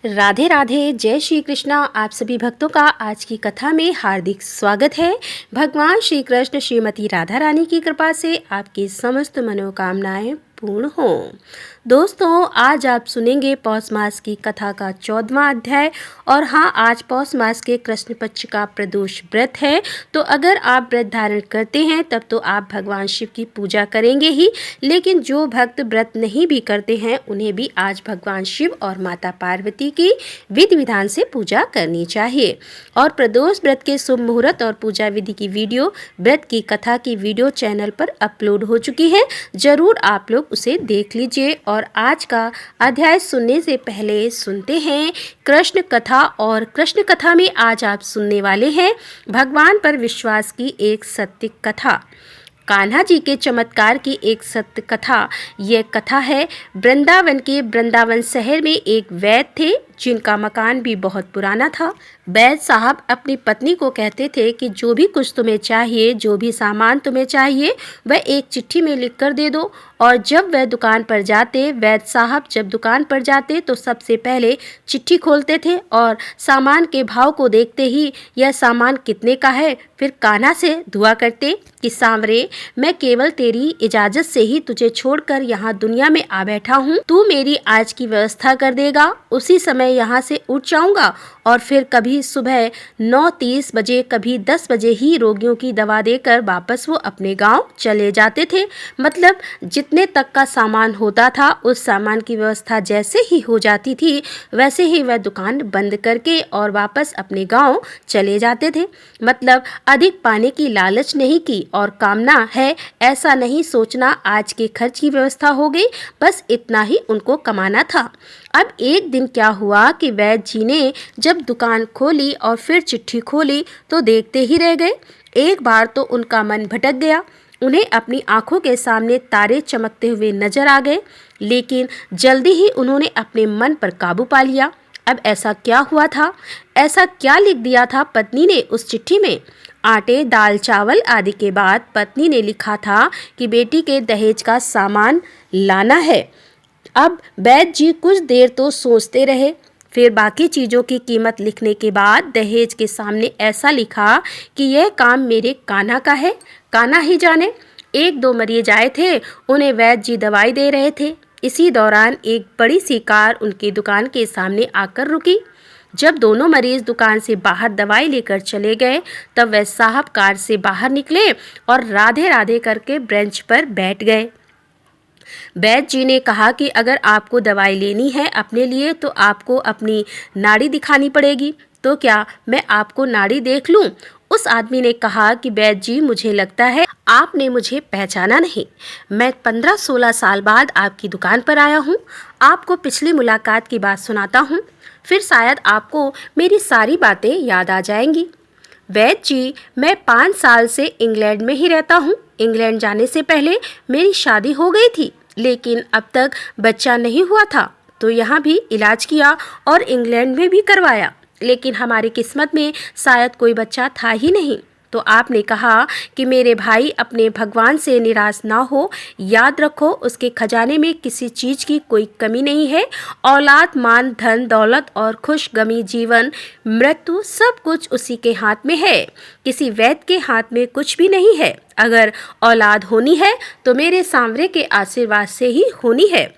राधे राधे, जय श्री कृष्णा। आप सभी भक्तों का आज की कथा में हार्दिक स्वागत है। भगवान श्री कृष्ण श्रीमती राधा रानी की कृपा से आपकी समस्त मनोकामनाएं पूर्ण हों। दोस्तों, आज आप सुनेंगे पौष मास की कथा का 14वां अध्याय। और हाँ, आज पौष मास के कृष्ण पक्ष का प्रदोष व्रत है। तो अगर आप व्रत धारण करते हैं तब तो आप भगवान शिव की पूजा करेंगे ही, लेकिन जो भक्त व्रत नहीं भी करते हैं उन्हें भी आज भगवान शिव और माता पार्वती की विधि विधान से पूजा करनी चाहिए। और प्रदोष व्रत के शुभ मुहूर्त और पूजा विधि की वीडियो, व्रत की कथा की वीडियो चैनल पर अपलोड हो चुकी है। जरूर आप लोग उसे देख लीजिए। और आज का अध्याय सुनने से पहले सुनते हैं कृष्ण कथा। और कृष्ण कथा में आज आप सुनने वाले हैं भगवान पर विश्वास की एक सत्य कथा, कान्हा जी के चमत्कार की एक सत्य कथा। यह कथा है वृंदावन के वृंदावन शहर में एक वैद्य थे जिनका मकान भी बहुत पुराना था। वैद्य साहब अपनी पत्नी को कहते थे कि जो भी कुछ तुम्हें चाहिए, जो भी सामान तुम्हें चाहिए, वह एक चिट्ठी में लिख कर दे दो। और जब वह दुकान पर जाते, वैद्य साहब जब दुकान पर जाते तो सबसे पहले चिट्ठी खोलते थे और सामान के भाव को देखते ही यह सामान कितने का है, फिर कान्हा से दुआ करते कि सांवरे, मैं केवल तेरी इजाज़त से ही तुझे छोड़कर यहाँ दुनिया में आ बैठा हूँ। तू मेरी आज की व्यवस्था कर देगा, उसी समय यहाँ से उठ जाऊंगा। और फिर कभी सुबह 9:30 बजे, कभी 10 बजे ही रोगियों की दवा देकर वापस वो अपने गांव चले जाते थे। मतलब जितने तक का सामान होता था, उस सामान की व्यवस्था जैसे ही हो जाती थी वैसे ही वह दुकान बंद करके और वापस अपने गांव चले जाते थे। मतलब अधिक पाने की लालच नहीं की और कामना है ऐसा नहीं सोचना आज के खर्च की व्यवस्था हो गई, बस इतना ही उनको कमाना था। अब एक दिन क्या हुआ कि वैद्य जी ने जब दुकान खोली और फिर चिट्ठी खोली तो देखते ही रह गए। एक बार तो उनका मन भटक गया, उन्हें अपनी आंखों के सामने तारे चमकते हुए नजर आ गए, लेकिन जल्दी ही उन्होंने अपने मन पर काबू पा लिया। अब ऐसा क्या हुआ था, ऐसा क्या लिख दिया था पत्नी ने उस चिट्ठी में? आटे, दाल, चावल आदि के बाद पत्नी ने लिखा था कि बेटी के दहेज का सामान लाना है। अब वैद्य जी कुछ देर तो सोचते रहे, फिर बाकी चीज़ों की कीमत लिखने के बाद दहेज के सामने ऐसा लिखा कि यह काम मेरे कान्हा का है, कान्हा ही जाने। 1-2 मरीज आए थे, उन्हें वैद्य जी दवाई दे रहे थे। इसी दौरान एक बड़ी सी कार उनकी दुकान के सामने आकर रुकी। जब दोनों मरीज दुकान से बाहर दवाई लेकर चले गए तब वह साहब कार से बाहर निकले और राधे राधे करके बेंच पर बैठ गए। वैद्य जी ने कहा कि अगर आपको दवाई लेनी है अपने लिए तो आपको अपनी नाड़ी दिखानी पड़ेगी। तो क्या मैं आपको नाड़ी देख लूं? उस आदमी ने कहा कि वैद्य जी, मुझे लगता है आपने मुझे पहचाना नहीं। मैं 15-16 साल बाद आपकी दुकान पर आया हूँ। आपको पिछली मुलाकात की बात सुनाता हूँ, फिर शायद आपको मेरी सारी बातें याद आ जाएंगी। वैद्य जी, मैं 5 साल से इंग्लैंड में ही रहता हूँ। इंग्लैंड जाने से पहले मेरी शादी हो गई थी, लेकिन अब तक बच्चा नहीं हुआ था, तो यहाँ भी इलाज किया और इंग्लैंड में भी करवाया, लेकिन हमारी किस्मत में शायद कोई बच्चा था ही नहीं। तो आपने कहा कि मेरे भाई अपने भगवान से निराश ना हो, याद रखो उसके खजाने में किसी चीज़ की कोई कमी नहीं है। औलाद, मान, धन, दौलत और खुशगमी जीवन, मृत्यु सब कुछ उसी के हाथ में है, किसी वैद्य के हाथ में कुछ भी नहीं है। अगर औलाद होनी है तो मेरे सांवरे के आशीर्वाद से ही होनी है,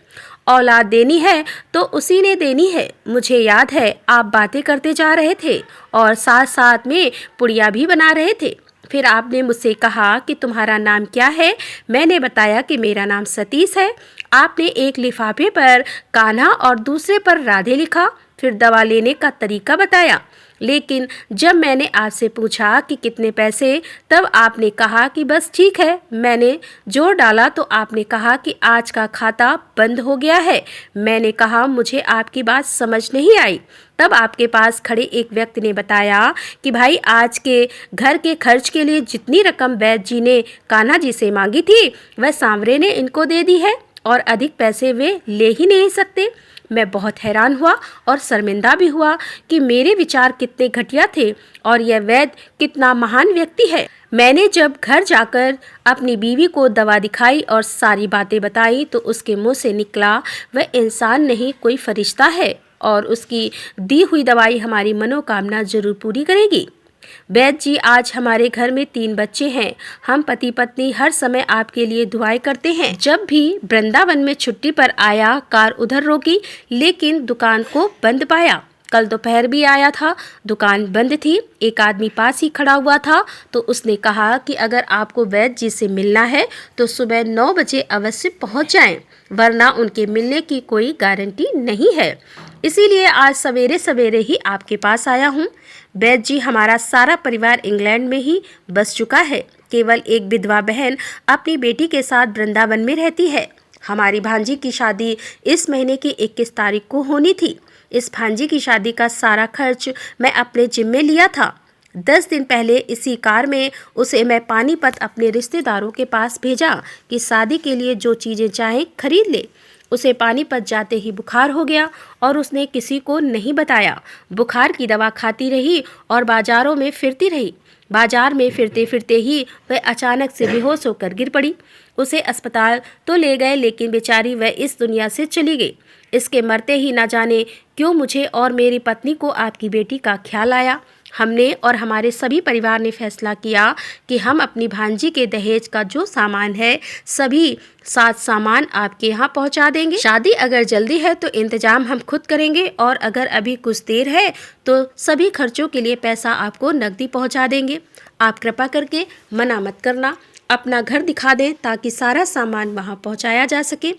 औलाद देनी है तो उसी ने देनी है। मुझे याद है आप बातें करते जा रहे थे और साथ साथ में पुड़िया भी बना रहे थे। फिर आपने मुझसे कहा कि तुम्हारा नाम क्या है। मैंने बताया कि मेरा नाम सतीश है। आपने एक लिफाफे पर कान्हा और दूसरे पर राधे लिखा, फिर दवा लेने का तरीका बताया। लेकिन जब मैंने आपसे पूछा कि कितने पैसे, तब आपने कहा कि बस ठीक है। मैंने जोर डाला तो आपने कहा कि आज का खाता बंद हो गया है। मैंने कहा मुझे आपकी बात समझ नहीं आई। तब आपके पास खड़े एक व्यक्ति ने बताया कि भाई, आज के घर के खर्च के लिए जितनी रकम वैद्य जी ने कान्हा जी से मांगी थी वह सांवरे ने इनको दे दी है और अधिक पैसे वे ले ही नहीं सकते। मैं बहुत हैरान हुआ और शर्मिंदा भी हुआ कि मेरे विचार कितने घटिया थे और यह वैद्य कितना महान व्यक्ति है। मैंने जब घर जाकर अपनी बीवी को दवा दिखाई और सारी बातें बताई तो उसके मुंह से निकला, वह इंसान नहीं कोई फरिश्ता है। और उसकी दी हुई दवाई हमारी मनोकामना जरूर पूरी करेगी। वैद्य जी, आज हमारे घर में 3 बच्चे हैं। हम पति पत्नी हर समय आपके लिए दुआएं करते हैं। जब भी वृंदावन में छुट्टी पर आया, कार उधर रोकी, लेकिन दुकान को बंद पाया। कल दोपहर भी आया था, दुकान बंद थी। एक आदमी पास ही खड़ा हुआ था, तो उसने कहा कि अगर आपको वैद्य जी से मिलना है तो सुबह 9 बजे अवश्य पहुंच जाएं, वरना उनके मिलने की कोई गारंटी नहीं है। इसीलिए आज सवेरे सवेरे ही आपके पास आया हूँ। वैद्य जी, हमारा सारा परिवार इंग्लैंड में ही बस चुका है। केवल एक विधवा बहन अपनी बेटी के साथ वृंदावन में रहती है। हमारी भांजी की शादी इस महीने की 21 तारीख को होनी थी। इस भांजी की शादी का सारा खर्च मैं अपने जिम्मे लिया था। 10 दिन पहले इसी कार में उसे मैं पानीपत अपने रिश्तेदारों के पास भेजा कि शादी के लिए जो चीज़ें चाहे खरीद ले। उसे पानीपत जाते ही बुखार हो गया और उसने किसी को नहीं बताया। बुखार की दवा खाती रही और बाजारों में फिरती रही। बाजार में फिरते फिरते ही वह अचानक से बेहोश होकर गिर पड़ी। उसे अस्पताल तो ले गए, लेकिन बेचारी वह इस दुनिया से चली गई। इसके मरते ही न जाने क्यों मुझे और मेरी पत्नी को आपकी बेटी का ख्याल आया। हमने और हमारे सभी परिवार ने फैसला किया कि हम अपनी भांजी के दहेज का जो सामान है, सभी 7 सामान आपके यहाँ पहुँचा देंगे। शादी अगर जल्दी है तो इंतजाम हम खुद करेंगे, और अगर अभी कुछ देर है तो सभी खर्चों के लिए पैसा आपको नकदी पहुँचा देंगे। आप कृपा करके मना मत करना, अपना घर दिखा दें ताकि सारा सामान वहां पहुंचाया जा सके।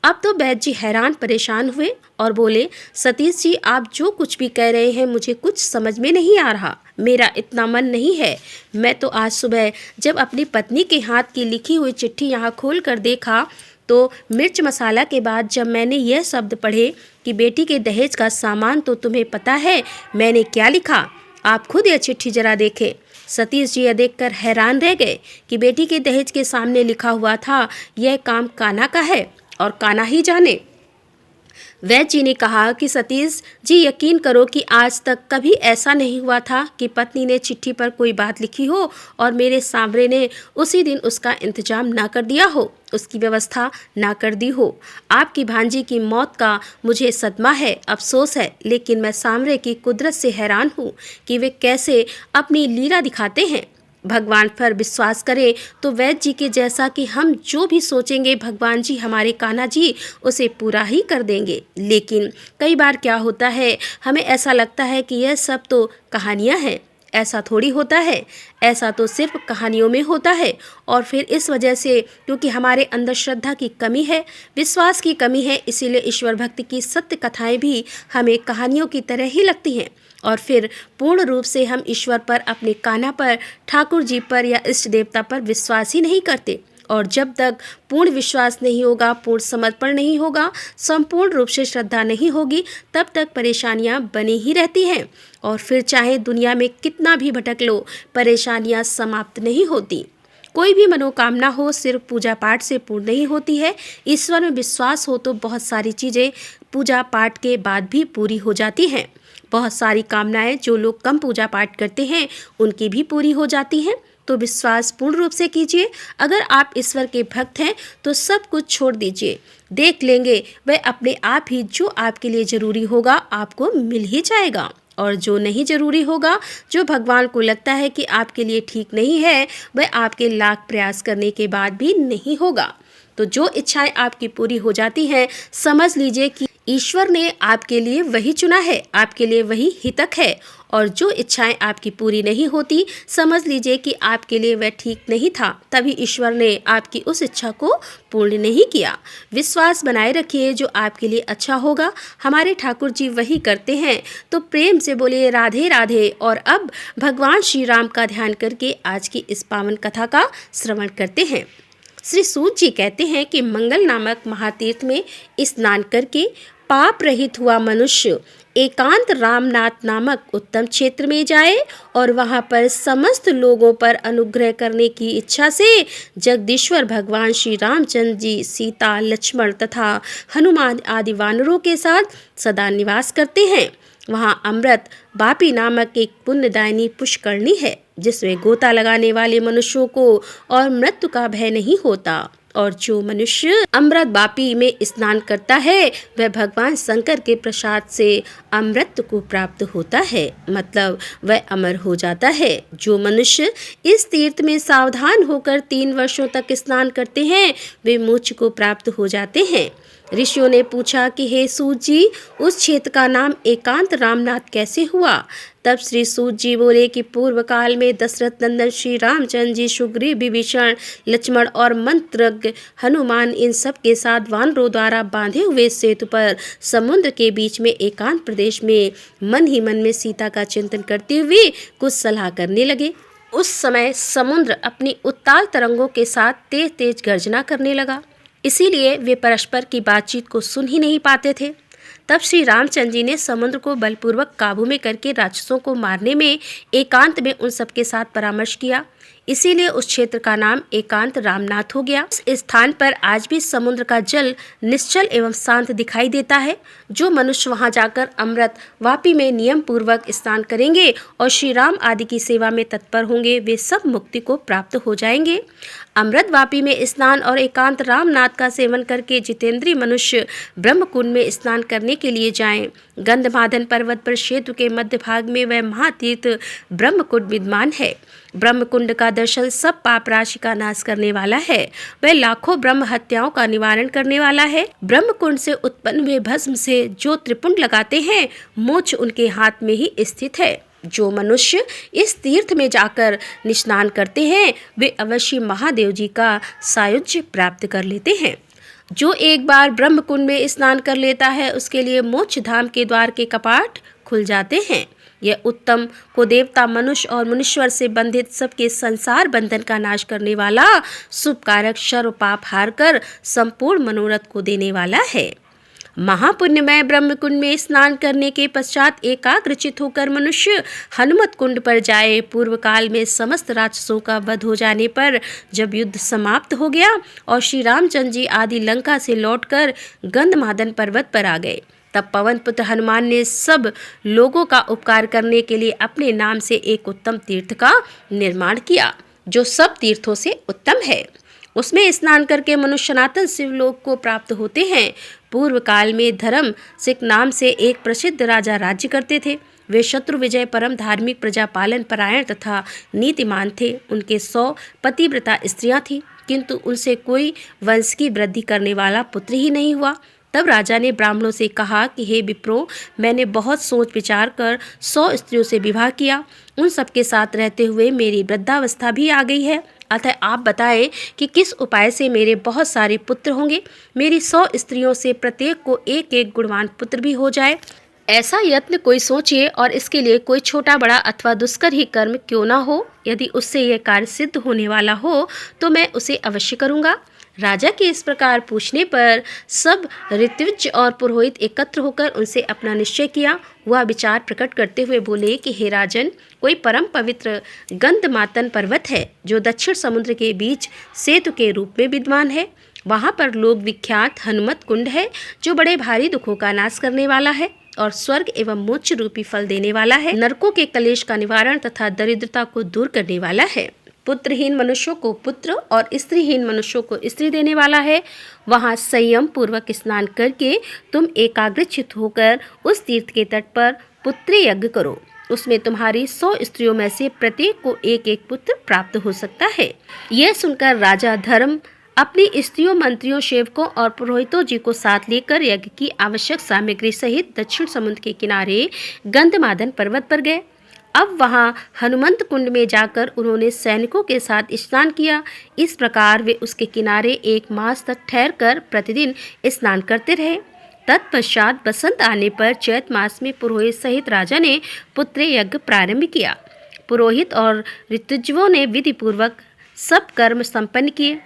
अब तो वैद्य जी हैरान परेशान हुए और बोले, सतीश जी, आप जो कुछ भी कह रहे हैं मुझे कुछ समझ में नहीं आ रहा। मेरा इतना मन नहीं है। मैं तो आज सुबह जब अपनी पत्नी के हाथ की लिखी हुई चिट्ठी यहाँ खोल कर देखा तो मिर्च मसाला के बाद जब मैंने यह शब्द पढ़े कि बेटी के दहेज का सामान, तो तुम्हें पता है मैंने क्या लिखा? आप खुद यह चिट्ठी जरा देखें। सतीश जी यह देखकर हैरान रह गए कि बेटी के दहेज के सामने लिखा हुआ था, यह काम कान्हा का है और कान्हा ही जाने। वैद्य जी ने कहा कि सतीश जी, यकीन करो कि आज तक कभी ऐसा नहीं हुआ था कि पत्नी ने चिट्ठी पर कोई बात लिखी हो और मेरे सांवरे ने उसी दिन उसका इंतजाम ना कर दिया हो, उसकी व्यवस्था ना कर दी हो। आपकी भांजी की मौत का मुझे सदमा है, अफसोस है, लेकिन मैं सांवरे की कुदरत से हैरान हूँ कि वे कैसे अपनी लीला दिखाते हैं। भगवान पर विश्वास करें तो वैद्य जी के जैसा कि हम जो भी सोचेंगे भगवान जी, हमारे कान्हा जी, उसे पूरा ही कर देंगे। लेकिन कई बार क्या होता है, हमें ऐसा लगता है कि यह सब तो कहानियाँ हैं। ऐसा थोड़ी होता है, ऐसा तो सिर्फ कहानियों में होता है। और फिर इस वजह से, क्योंकि हमारे अंदर श्रद्धा की कमी है, विश्वास की कमी है, इसीलिए ईश्वर भक्ति की सत्य कथाएं भी हमें कहानियों की तरह ही लगती हैं। और फिर पूर्ण रूप से हम ईश्वर पर, अपने कान्हा पर, ठाकुर जी पर या इष्ट देवता पर विश्वास ही नहीं करते। और जब तक पूर्ण विश्वास नहीं होगा, पूर्ण समर्पण नहीं होगा, संपूर्ण रूप से श्रद्धा नहीं होगी, तब तक परेशानियां बनी ही रहती हैं। और फिर चाहे दुनिया में कितना भी भटक लो, परेशानियां समाप्त नहीं होती। कोई भी मनोकामना हो सिर्फ पूजा पाठ से पूर्ण नहीं होती है। ईश्वर में विश्वास हो तो बहुत सारी चीज़ें पूजा पाठ के बाद भी पूरी हो जाती हैं। बहुत सारी कामनाएं जो लोग कम पूजा पाठ करते हैं उनकी भी पूरी हो जाती हैं। तो विश्वास पूर्ण रूप से कीजिए। अगर आप ईश्वर के भक्त हैं तो सब कुछ छोड़ दीजिए, देख लेंगे वह अपने आप ही जो आपके लिए ज़रूरी होगा आपको मिल ही जाएगा। और जो नहीं ज़रूरी होगा, जो भगवान को लगता है कि आपके लिए ठीक नहीं है, वह आपके लाख प्रयास करने के बाद भी नहीं होगा। तो जो इच्छाएं आपकी पूरी हो जाती हैं, समझ लीजिए कि ईश्वर ने आपके लिए वही चुना है, आपके लिए वही हितक है। और जो इच्छाएं आपकी पूरी नहीं होती, समझ लीजिए कि आपके लिए वह ठीक नहीं था, तभी ईश्वर ने आपकी उस इच्छा को पूर्ण नहीं किया। विश्वास बनाए रखिए, जो आपके लिए अच्छा होगा हमारे ठाकुर जी वही करते हैं। तो प्रेम से बोलिए राधे राधे। और अब भगवान श्री राम का ध्यान करके आज की इस पावन कथा का श्रवण करते हैं। श्री सूत जी कहते हैं कि मंगल नामक महातीर्थ में स्नान करके पाप रहित हुआ मनुष्य एकांत रामनाथ नामक उत्तम क्षेत्र में जाए और वहां पर समस्त लोगों पर अनुग्रह करने की इच्छा से जगदीश्वर भगवान श्री रामचंद्र जी, सीता, लक्ष्मण तथा हनुमान आदि वानरों के साथ सदा निवास करते हैं। वहाँ अमृत बापी नामक एक पुण्यदायिनी पुष्करणी है, जिसमें गोता लगाने वाले मनुष्यों को और मृत्यु का भय नहीं होता। और जो मनुष्य अमृत वापी में स्नान करता है वह भगवान शंकर के प्रसाद से अमृत को प्राप्त होता है, मतलब वह अमर हो जाता है। जो मनुष्य इस तीर्थ में सावधान होकर 3 वर्षों तक स्नान करते हैं वे मोक्ष को प्राप्त हो जाते हैं। ऋषियों ने पूछा कि हे सूत जी, उस क्षेत्र का नाम एकांत रामनाथ कैसे हुआ? तब श्री सूत जी बोले कि पूर्व काल में दशरथ नंदन श्री रामचंद्र जी, सुग्रीव, विभीषण, लक्ष्मण और मंत्रज्ञ हनुमान इन सब के साथ वानरों द्वारा बांधे हुए सेतु पर समुद्र के बीच में एकांत प्रदेश में मन ही मन में सीता का चिंतन करते हुए कुछ सलाह करने लगे। उस समय समुद्र अपनी उत्ताल तरंगों के साथ तेज तेज गर्जना करने लगा, इसीलिए वे परस्पर की बातचीत को सुन ही नहीं पाते थे। तब श्री रामचंद्र जी ने समुद्र को बलपूर्वक काबू में करके राक्षसों को मारने में एकांत में उन सबके साथ परामर्श किया, इसीलिए उस क्षेत्र का नाम एकांत रामनाथ हो गया। इस स्थान पर आज भी समुद्र का जल निश्चल एवं शांत दिखाई देता है। जो मनुष्य वहां जाकर अमृत वापी में नियम पूर्वक स्नान करेंगे और श्री राम आदि की सेवा में तत्पर होंगे वे सब मुक्ति को प्राप्त हो जाएंगे। अमृत वापी में स्नान और एकांत रामनाथ का सेवन करके जितेंद्रीय मनुष्य ब्रह्मकुंड में स्नान करने के लिए जाएं। गंधमादन पर्वत पर सेतु के मध्य भाग में वह महातीर्थ ब्रह्मकुंड विद्यमान है। ब्रह्मकुंड का दर्शन सब पाप राशि का नाश करने वाला है। वह लाखों ब्रह्म हत्याओं का निवारण करने वाला है। ब्रह्मकुंड से उत्पन्न हुए भस्म से जो त्रिपुंड लगाते हैं मोक्ष उनके हाथ में ही स्थित है। जो मनुष्य इस तीर्थ में जाकर स्नान करते हैं वे अवश्य महादेव जी का सायुज्य प्राप्त कर लेते हैं। जो एक बार ब्रह्मकुंड में स्नान कर लेता है उसके लिए मोक्ष धाम के द्वार के कपाट खुल जाते हैं। यह उत्तम को देवता, मनुष्य और मुनीश्वर से बंधित सबके संसार बंधन का नाश करने वाला, शुभ कारक, सर्व पाप हार कर संपूर्ण मनोरथ को देने वाला है। महापुण्यमय ब्रह्मकुंड में स्नान करने के पश्चात एकाग्रचित होकर मनुष्य हनुमत कुंड पर जाए। पूर्व काल में समस्त राक्षसों का वध हो जाने पर जब युद्ध समाप्त हो गया और श्री रामचंद्र जी आदि लंका से लौटकर गंधमादन पर्वत पर आ गए, तब पवन पुत्र हनुमान ने सब लोगों का उपकार करने के लिए अपने नाम से एक उत्तम तीर्थ का निर्माण किया जो सब तीर्थों से उत्तम है। उसमें स्नान करके मनुष्य सनातन शिवलोक को प्राप्त होते हैं। पूर्व काल में धर्म सिख नाम से एक प्रसिद्ध राजा राज्य करते थे। वे शत्रु विजय, परम धार्मिक, प्रजापालन परायण तथा नीतिमान थे। उनके 100 पतिव्रता स्त्रियां थीं, किंतु उनसे कोई वंश की वृद्धि करने वाला पुत्र ही नहीं हुआ। तब राजा ने ब्राह्मणों से कहा कि हे विप्रो, मैंने बहुत सोच विचार कर 100 स्त्रियों से विवाह किया। उन सबके साथ रहते हुए मेरी वृद्धावस्था भी आ गई है। अतः आप बताएं कि किस उपाय से मेरे बहुत सारे पुत्र होंगे। मेरी 100 स्त्रियों से प्रत्येक को एक एक गुणवान पुत्र भी हो जाए। ऐसा यत्न कोई सोचे और इसके लिए कोई छोटा बड़ा अथवा दुष्कर ही कर्म क्यों ना हो। यदि उससे यह कार्य सिद्ध होने वाला हो तो मैं उसे अवश्य करूँगा। राजा के इस प्रकार पूछने पर सब ऋत्विज और पुरोहित एकत्र होकर उनसे अपना निश्चय किया। वह विचार प्रकट करते हुए बोले कि हे राजन, कोई परम पवित्र गंधमादन पर्वत है जो दक्षिण समुद्र के बीच सेतु के रूप में विद्यमान है। वहाँ पर लोक विख्यात हनुमत कुंड है जो बड़े भारी दुखों का नाश करने वाला है और स्वर्ग एवं मोक्ष रूपी फल देने वाला है। नरकों के कलेश का निवारण तथा दरिद्रता को दूर करने वाला है। पुत्रहीन मनुष्यों को पुत्र और स्त्रीहीन मनुष्यों को स्त्री देने वाला है। वहाँ संयम पूर्वक स्नान करके तुम एकाग्रचित होकर उस तीर्थ के तट पर पुत्र यज्ञ करो। उसमें तुम्हारी 100 स्त्रियों में से प्रत्येक को एक एक पुत्र प्राप्त हो सकता है। यह सुनकर राजा धर्म अपनी स्त्रियों, मंत्रियों, सेवकों और पुरोहितों जी को साथ लेकर यज्ञ की आवश्यक सामग्री सहित दक्षिण समुद्र के किनारे गंधमादन पर्वत पर गए। अब वहां हनुमंत कुंड में जाकर उन्होंने सैनिकों के साथ स्नान किया। इस प्रकार वे उसके किनारे 1 मास तक ठहरकर प्रतिदिन स्नान करते रहे। तत्पश्चात बसंत आने पर चैत मास में पुरोहित सहित राजा ने पुत्र यज्ञ प्रारंभ किया। पुरोहित और ऋतुजों ने विधि पूर्वक सब कर्म संपन्न किए।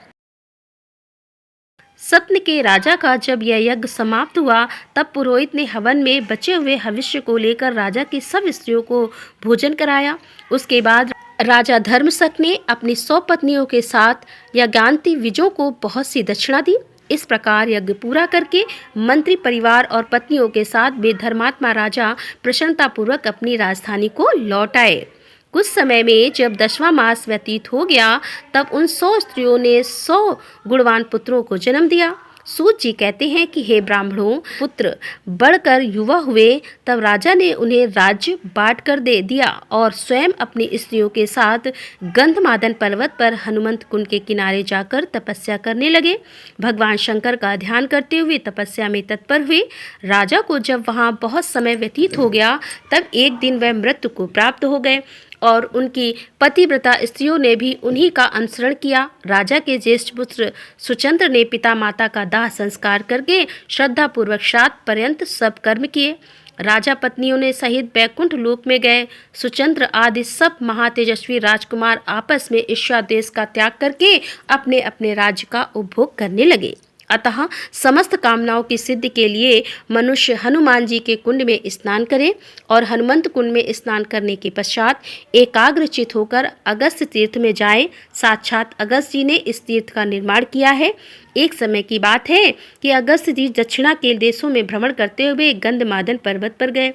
सत्न के राजा का जब यह यज्ञ समाप्त हुआ तब पुरोहित ने हवन में बचे हुए हविष्य को लेकर राजा की सब स्त्रियों को भोजन कराया। उसके बाद राजा धर्मशक ने अपनी 100 पत्नियों के साथ यज्ञांती विजों को बहुत सी दक्षिणा दी। इस प्रकार यज्ञ पूरा करके मंत्री परिवार और पत्नियों के साथ वे धर्मात्मा राजा प्रसन्नतापूर्वक अपनी राजधानी को लौट आए। कुछ समय में जब 10वां मास व्यतीत हो गया, तब उन 100 स्त्रियों ने 100 गुणवान पुत्रों को जन्म दिया। सूत जी कहते हैं कि हे ब्राह्मणों, पुत्र बढ़कर युवा हुए, तब राजा ने उन्हें राज्य बांट कर दे दिया और स्वयं अपनी स्त्रियों के साथ गंधमादन पर्वत पर हनुमंत कुंड के किनारे जाकर तपस्या करने लगे। भगवान शंकर का ध्यान करते हुए तपस्या में तत्पर हुए। राजा को जब वहाँ बहुत समय व्यतीत हो गया, तब एक दिन वह मृत्यु को प्राप्त हो गए और उनकी पतिव्रता स्त्रियों ने भी उन्हीं का अनुसरण किया। राजा के ज्येष्ठ पुत्र सुचंद्र ने पिता माता का दाह संस्कार करके श्रद्धापूर्वक श्राद्ध पर्यंत सब कर्म किए। राजा पत्नियों ने सहित बैकुंठ लोक में गए। सुचंद्र आदि सब महातेजस्वी राजकुमार आपस में ईर्ष्या देश का त्याग करके अपने अपने राज्य का उपभोग करने लगे। अतः समस्त कामनाओं की सिद्धि के लिए मनुष्य हनुमान जी के कुंड में स्नान करे और हनुमंत कुंड में स्नान करने के पश्चात एकाग्रचित होकर अगस्त्य तीर्थ में जाए। साक्षात अगस्त्य जी ने इस तीर्थ का निर्माण किया है। एक समय की बात है कि अगस्त्य जी दक्षिणा के देशों में भ्रमण करते हुए गंधमादन पर्वत पर गए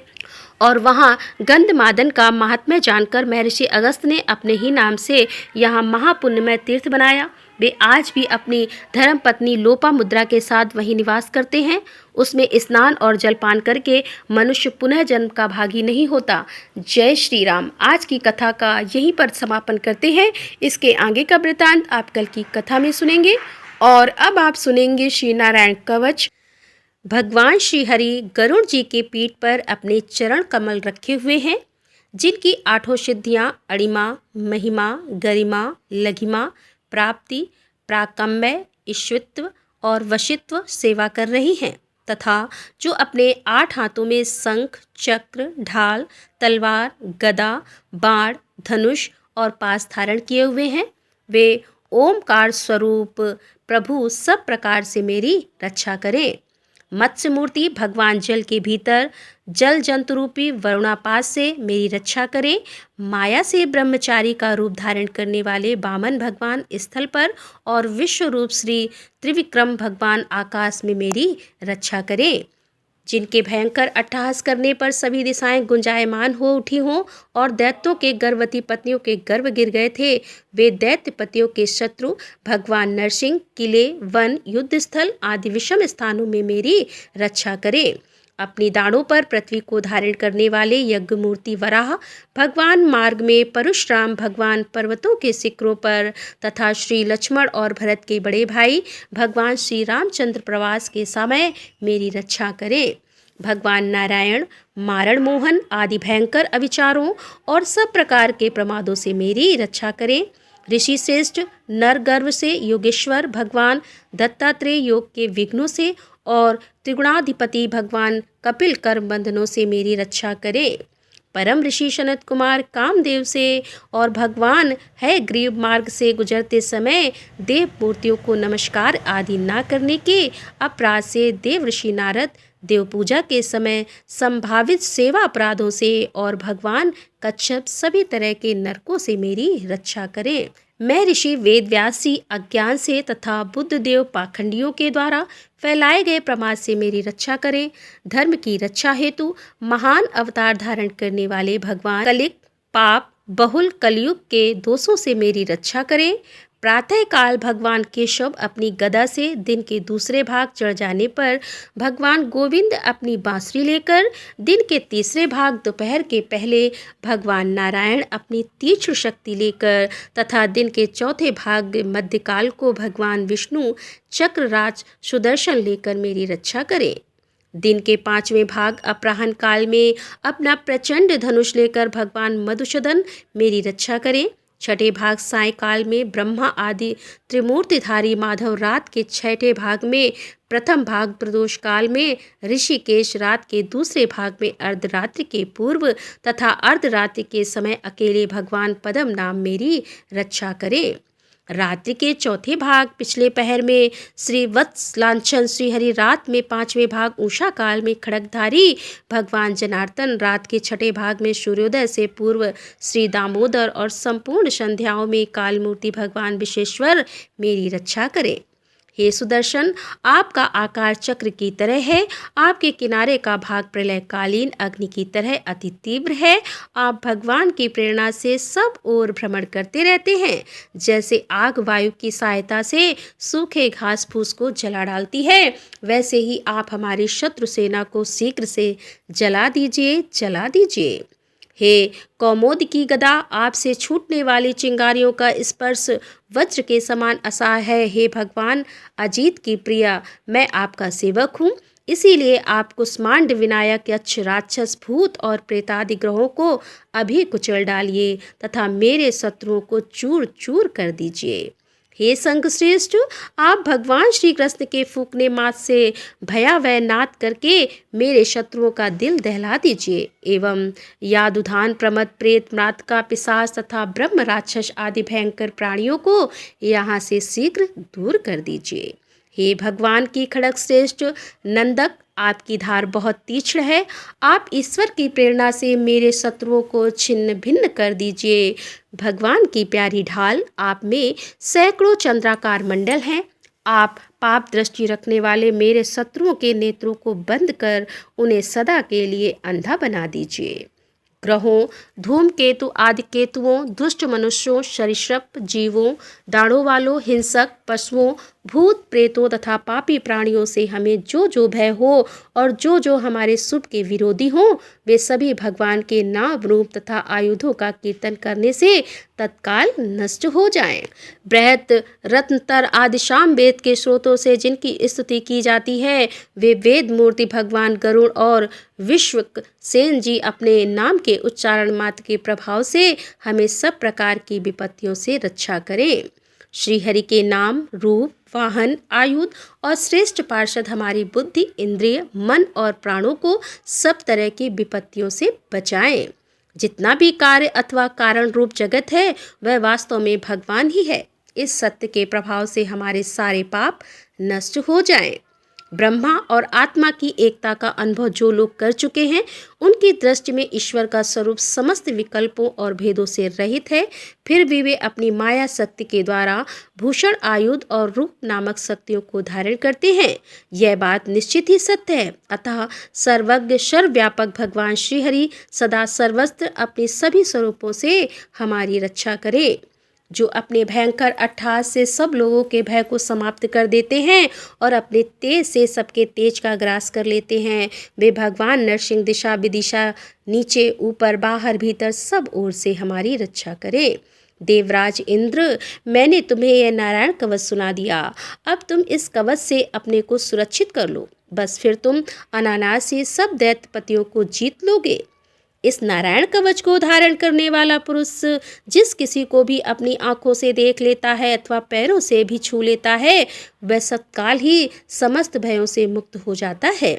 और वहाँ गंधमादन का महात्म्य जानकर महर्षि अगस्त्य ने अपने ही नाम से यहाँ महापुण्यमय तीर्थ बनाया। वे आज भी अपनी धर्म पत्नी लोपामुद्रा के साथ वहीं निवास करते हैं। उसमें स्नान और जलपान करके मनुष्य पुनः जन्म का भागी नहीं होता। जय श्री राम। आज की कथा का यहीं पर समापन करते हैं। इसके आगे का वृतांत आप कल की कथा में सुनेंगे। और अब आप सुनेंगे श्री नारायण कवच। भगवान श्री हरि गरुड़ जी के पीठ पर अपने चरण कमल रखे हुए हैं, जिनकी 8 सिद्धियां अणिमा, महिमा, गरिमा, लघिमा, प्राप्ति, प्राकम्य, ईश्वित्व और वशित्व सेवा कर रही हैं, तथा जो अपने 8 हाथों में शंख, चक्र, ढाल, तलवार, गदा, बाण, धनुष और पास धारण किए हुए हैं, वे ओमकार स्वरूप प्रभु सब प्रकार से मेरी रक्षा करें। मत्स्य मूर्ति भगवान जल के भीतर जल जंतु रूपी वरुणापात से मेरी रक्षा करें। माया से ब्रह्मचारी का रूप धारण करने वाले वामन भगवान स्थल पर और विश्व रूप श्री त्रिविक्रम भगवान आकाश में मेरी रक्षा करें। जिनके भयंकर अट्टहास करने पर सभी दिशाएं गुंजायमान हो उठी हों और दैत्यों के गर्भवती पत्नियों के गर्भ गिर गए थे, वे दैत्य पतियों के शत्रु भगवान नरसिंह किले, वन, युद्ध स्थल आदि विषम स्थानों में मेरी रक्षा करें। अपनी दाढ़ों पर पृथ्वी को धारण करने वाले यज्ञ मूर्ति वराह भगवान मार्ग में, परशुराम भगवान पर्वतों के शिखरों पर तथा श्री लक्ष्मण और भरत के बड़े भाई भगवान श्री रामचंद्र प्रवास के समय मेरी रक्षा करें। भगवान नारायण मारण मोहन आदि भयंकर अविचारों और सब प्रकार के प्रमादों से मेरी रक्षा करें। ऋषि श्रेष्ठ नर गर्व से योगेश्वर भगवान दत्तात्रेय योग के विघ्नों से और त्रिगुणाधिपति भगवान कपिल कर्म बंधनों से मेरी रक्षा करें। परम ऋषि सनत कुमार कामदेव से और भगवान है ग्रीव मार्ग से गुजरते समय देव मूर्तियों को नमस्कार आदि न करने के अपराध से देव ऋषि नारद देव पूजा के समय संभावित सेवा अपराधों से और भगवान कच्छप सभी तरह के नरकों से मेरी रक्षा करें। मैं ऋषि वेद व्यास जी अज्ञान से तथा बुद्ध देव पाखंडियों के द्वारा फैलाए गए प्रमाद से मेरी रक्षा करें। धर्म की रक्षा हेतु महान अवतार धारण करने वाले भगवान कलिक पाप बहुल कलयुग के दोषों से मेरी रक्षा करें। प्रातः काल भगवान केशव अपनी गदा से दिन के दूसरे भाग चढ़ जाने पर भगवान गोविंद अपनी बांसुरी लेकर दिन के तीसरे भाग दोपहर के पहले भगवान नारायण अपनी तीक्ष्ण शक्ति लेकर तथा दिन के चौथे भाग मध्यकाल को भगवान विष्णु चक्रराज सुदर्शन लेकर मेरी रक्षा करें। दिन के 5वें भाग अपराह्न काल में अपना प्रचंड धनुष लेकर भगवान मधुसूदन मेरी रक्षा करें। छठे भाग सायंकाल में ब्रह्मा आदि त्रिमूर्तिधारी माधव रात के 6ठे भाग में, प्रथम भाग प्रदोष काल में ऋषिकेश रात के दूसरे भाग में अर्धरात्रि के पूर्व तथा अर्धरात्रि के समय अकेले भगवान पद्म नाम मेरी रक्षा करें। रात्रि के चौथे भाग पिछले पहर में श्री वत्स लांछन श्री हरि रात में 5वें भाग उषा काल में खड़गधारी भगवान जनार्दन रात के 6ठे भाग में सूर्योदय से पूर्व श्री दामोदर और संपूर्ण संध्याओं में काल मूर्ति भगवान विश्वेश्वर मेरी रक्षा करें। हे सुदर्शन, आपका आकार चक्र की तरह है, आपके किनारे का भाग प्रलयकालीन अग्नि की तरह अति तीव्र है। आप भगवान की प्रेरणा से सब ओर भ्रमण करते रहते हैं। जैसे आग वायु की सहायता से सूखे घास फूस को जला डालती है, वैसे ही आप हमारी शत्रु सेना को शीघ्र से जला दीजिए, जला दीजिए। हे कौमोद की गदा, आपसे छूटने वाली चिंगारियों का स्पर्श वज्र के समान असह्य है। हे भगवान अजीत की प्रिया, मैं आपका सेवक हूँ, इसीलिए आप कुष्मांड विनायक यक्ष राक्षस भूत और प्रेतादि ग्रहों को अभी कुचल डालिए तथा मेरे शत्रुओं को चूर चूर कर दीजिए। हे संघश्रेष्ठ, आप भगवान श्री कृष्ण के फूकने मात से भयावह नाद करके मेरे शत्रुओं का दिल दहला दीजिए एवं यादुधान प्रमद प्रेत म्रातका पिशाच तथा ब्रह्म राक्षस आदि भयंकर प्राणियों को यहाँ से शीघ्र दूर कर दीजिए। हे भगवान की खड़ग श्रेष्ठ नंदक, आपकी धार बहुत तीक्ष्ण है, आप ईश्वर की प्रेरणा से मेरे शत्रुओं को छिन्न भिन्न कर दीजिए। भगवान की प्यारी ढाल, आप में सैकड़ों चंद्राकार मंडल हैं। आप पाप दृष्टि रखने वाले मेरे शत्रुओं के नेत्रों को बंद कर उन्हें सदा के लिए अंधा बना दीजिए। ग्रहों, धूमकेतु आदि केतुओं, दुष्ट मनुष्यों, सरीसृप जीवों, दाढ़ों वालों, हिंसक पशुओं, भूत प्रेतों तथा पापी प्राणियों से हमें जो जो भय हो और जो जो हमारे शुभ के विरोधी हों, वे सभी भगवान के नाम रूप तथा आयुधों का कीर्तन करने से तत्काल नष्ट हो जाएं। बृहत रत्नतर आदि शाम वेद के स्रोतों से जिनकी स्तुति की जाती है, वे वेद मूर्ति भगवान गरुड़ और विश्वक सेन जी अपने नाम के उच्चारण मात्र के प्रभाव से हमें सब प्रकार की विपत्तियों से रक्षा करें। श्री हरि के नाम, रूप, वाहन, आयुध और श्रेष्ठ पार्षद हमारी बुद्धि, इंद्रिय, मन और प्राणों को सब तरह की विपत्तियों से बचाएं। जितना भी कार्य अथवा कारण रूप जगत है, वह वास्तव में भगवान ही है। इस सत्य के प्रभाव से हमारे सारे पाप नष्ट हो जाएं। ब्रह्मा और आत्मा की एकता का अनुभव जो लोग कर चुके हैं, उनकी दृष्टि में ईश्वर का स्वरूप समस्त विकल्पों और भेदों से रहित है। फिर भी वे अपनी माया शक्ति के द्वारा भूषण, आयुध और रूप नामक शक्तियों को धारण करते हैं। यह बात निश्चित ही सत्य है। अतः सर्वज्ञ सर्वव्यापक भगवान श्रीहरि सदा सर्वत्र अपने सभी स्वरूपों से हमारी रक्षा करे। जो अपने भयंकर अट्टहास से सब लोगों के भय को समाप्त कर देते हैं और अपने तेज से सबके तेज का ग्रास कर लेते हैं, वे भगवान नरसिंह दिशा विदिशा नीचे ऊपर बाहर भीतर सब ओर से हमारी रक्षा करें। देवराज इंद्र, मैंने तुम्हें यह नारायण कवच सुना दिया। अब तुम इस कवच से अपने को सुरक्षित कर लो, बस फिर तुम अनायास से सब दैत्यपतियों को जीत लोगे। इस नारायण कवच को धारण करने वाला पुरुष जिस किसी को भी अपनी आंखों से देख लेता है अथवा पैरों से भी छू लेता है, वह सत्काल ही समस्त भयों से मुक्त हो जाता है।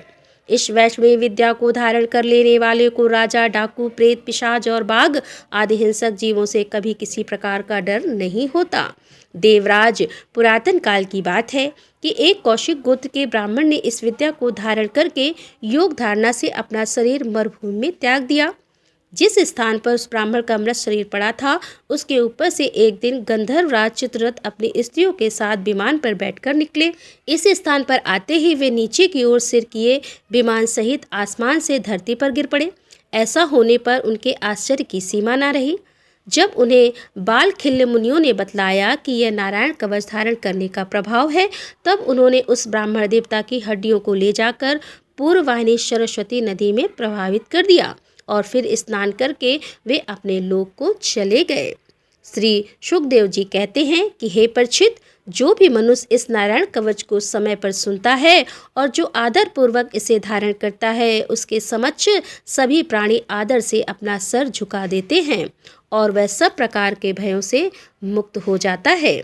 इस वैष्णवी विद्या को धारण कर लेने वाले को राजा, डाकू, प्रेत, पिशाच और बाघ आदि हिंसक जीवों से कभी किसी प्रकार का डर नहीं होता। देवराज, पुरातन काल की बात है कि एक कौशिक गोत्र के ब्राह्मण ने इस विद्या को धारण करके योग धारणा से अपना शरीर मरुभूमि में त्याग दिया। जिस स्थान पर उस ब्राह्मण का मृत शरीर पड़ा था, उसके ऊपर से एक दिन गंधर्वराज चित्ररथ अपनी स्त्रियों के साथ विमान पर बैठकर निकले। इस स्थान पर आते ही वे नीचे की ओर सिर किए विमान सहित आसमान से धरती पर गिर पड़े। ऐसा होने पर उनके आश्चर्य की सीमा न रही। जब उन्हें बाल खिल्य मुनियों ने बतलाया कि यह नारायण कवच धारण करने का प्रभाव है, तब उन्होंने उस ब्राह्मण देवता की हड्डियों को ले जाकर पूर्ववाहिनी सरस्वती नदी में प्रभावित कर दिया और फिर स्नान करके वे अपने लोक को चले गए। श्री सुखदेव जी कहते हैं कि हे परीक्षित, जो भी मनुष्य इस नारायण कवच को समय पर सुनता है और जो आदर पूर्वक इसे धारण करता है, उसके समक्ष सभी प्राणी आदर से अपना सर झुका देते हैं और वह सब प्रकार के भयों से मुक्त हो जाता है।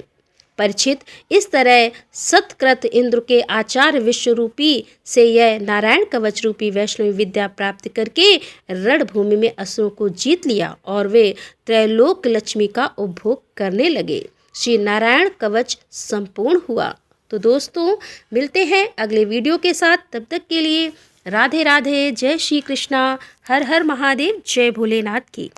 परीक्षित, इस तरह सत्कृत इंद्र के आचार्य विश्वरूपी से यह नारायण कवच रूपी वैष्णवी विद्या प्राप्त करके रणभूमि में असुरों को जीत लिया और वे त्रैलोक लक्ष्मी का उपभोग करने लगे। श्री नारायण कवच संपूर्ण हुआ। तो दोस्तों, मिलते हैं अगले वीडियो के साथ। तब तक के लिए राधे राधे, जय श्री कृष्णा, हर हर महादेव, जय भोलेनाथ की।